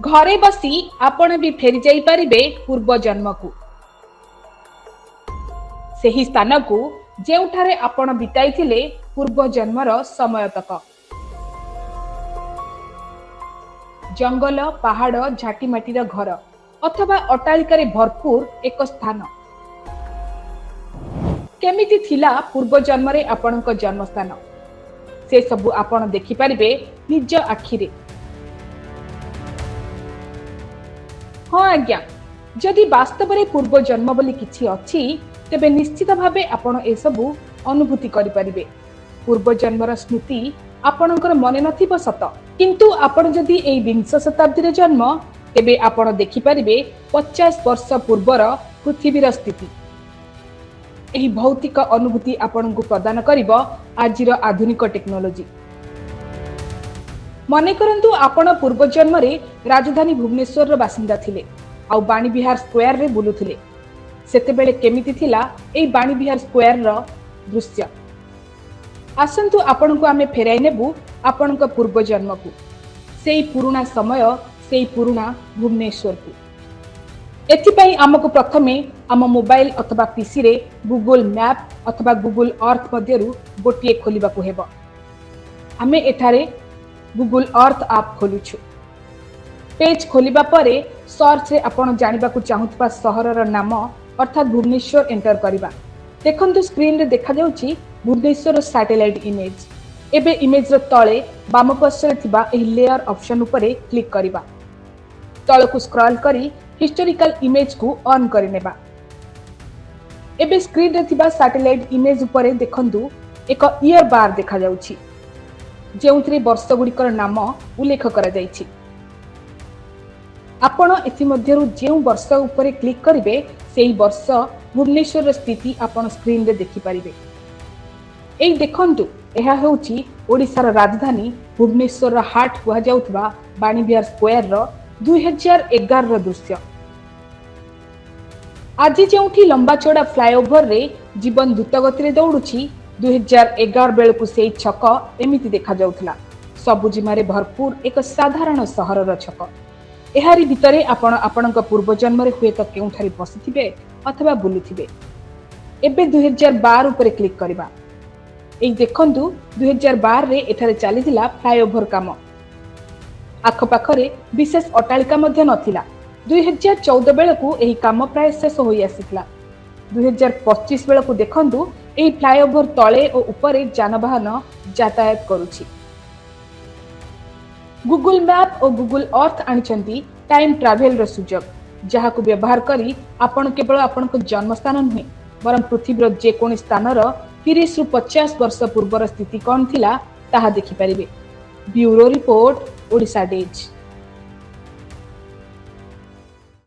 घरे बसी आपण भी फेरी जाई परिबे पूर्व जन्म को सही स्थान को जेउठारे आपण बिताइथिले पूर्व जन्मर समय तक। जंगल पहाड़ झाटीमाटीर घर अथवा अट्टालिकार भरपूर एक स्थान केमिति थिला पूर्व जन्म रे आपणक जन्मस्थान से सबु आपण देखि परिबे निज आखिरे। हाँ आज्ञा, जदि वास्तव रे पूर्व जन्म बोली किछि अछि तेबे निश्चित भावे आपण ए सबु अनुभूति करि परिबे। पूर्व जन्मर स्मृति आपणकर मने नथिबो सत, किंतु आपण जदि एई 20 शताब्दी रे जन्म तेबे आपण देखि परिबे 50 वर्ष पूर्वर पृथ्वीर स्थिति। एही भौतिक अनुभूति आपणको प्रदान करिबो आजिर आधुनिक टेक्नोलोजी। मने करंतु आपण पूर्व जन्म रे राजधानी भुवनेश्वर रो बासिंदा थिले आ बाणी विहार स्क्वायर रे बुलुथिले। सेते बेले केमिति थिला एई बाणी विहार स्क्वायर रो दृश्य। आसंतु आपणको आमे फेराई नेबु आपणको पूर्व जन्म को, सेई पुराना समय, सेई पुराना भुवनेश्वर को। एथिपाई आमको प्रथमे आम मोबाइल अथवा पीसी रे गूगल मैप अथवा गूगल अर्थ मध्यरु गोटिए खोलिबाकू हेबो। आमे एठारे गूगल अर्थ ऐप खोलुछु। पेज खोलिबा परे सर्च रे आपण जानिबाकू चाहुतबा सहरर नाम अर्थात भुवनेश्वर एंटर करिबा। देखंतु स्क्रीन रे देखा जाउची भुवनेश्वर सैटेलाइट इमेज। एबे इमेज रो तळे बाम पार्श्वरे थिबा एही लेयर ऑप्शन उपरे क्लिक करिबा। तळकू स्क्रॉल करी हिस्टोरिकल इमेज को ऑन करि नेबा। एबे स्क्रीन रे थिबा सैटेलाइट इमेज उपरे देखंतु एक ईयर बार देखा जाउची, जेउथरे वर्ष गुड़िकर नाम उल्लेख करा जाइछि। आपण एथि मध्यरु जेउ वर्ष उपरे क्लिक करिवे सेही वर्ष भुवनेश्वर स्थिति आपण स्क्रीन रे देखि परिबे। एई देखंतु एहा हेउची ओडिसार राजधानी भुवनेश्वर हाट हुआ जाउथबा बाणी विहार स्क्वायर रो 2011 रो दृश्य। आज जेउठी लंबा चौड़ा फ्लाईओवर रे जीवन द्रुत गति रे दौड़ुछि 2011 बेलकु सेई छक एमिति देखा जाउथला। सबुजिमारे भरपूर एक साधारण सहरर छक। एहारी भितरे आपण आपणक पूर्व जन्म रे हुए त केउठारी बसिथिबे अथवा बुलुथिबे। एबे 2012 उपरे क्लिक करिबा। एई देखंतु 2012 रे एठारे चलीथिला फ्लाईओवर काम। आखपाखरे विशेष अट्टालिका मध्य नथिला। 2014 बेलकु एही काम प्राय शेष होई आसिथिला। 2025 बेलकु देखंतु एही फ्लाईओवर तळे ओ उपरे जानवाहन यातायात करूछि। गूगल मैप और गूगल अर्थ आनिछंती टाइम ट्रैवल रो सुजोग, जहाकु व्यवहार करी आपण केवल आपणक जन्मस्थान नुहे बरं पृथ्वीर जेकोणी स्थानर 30 रु 50 वर्ष पूर्वर स्थिति कौन थिला ताहा देखि परिबे। Bureau report, Odisha days.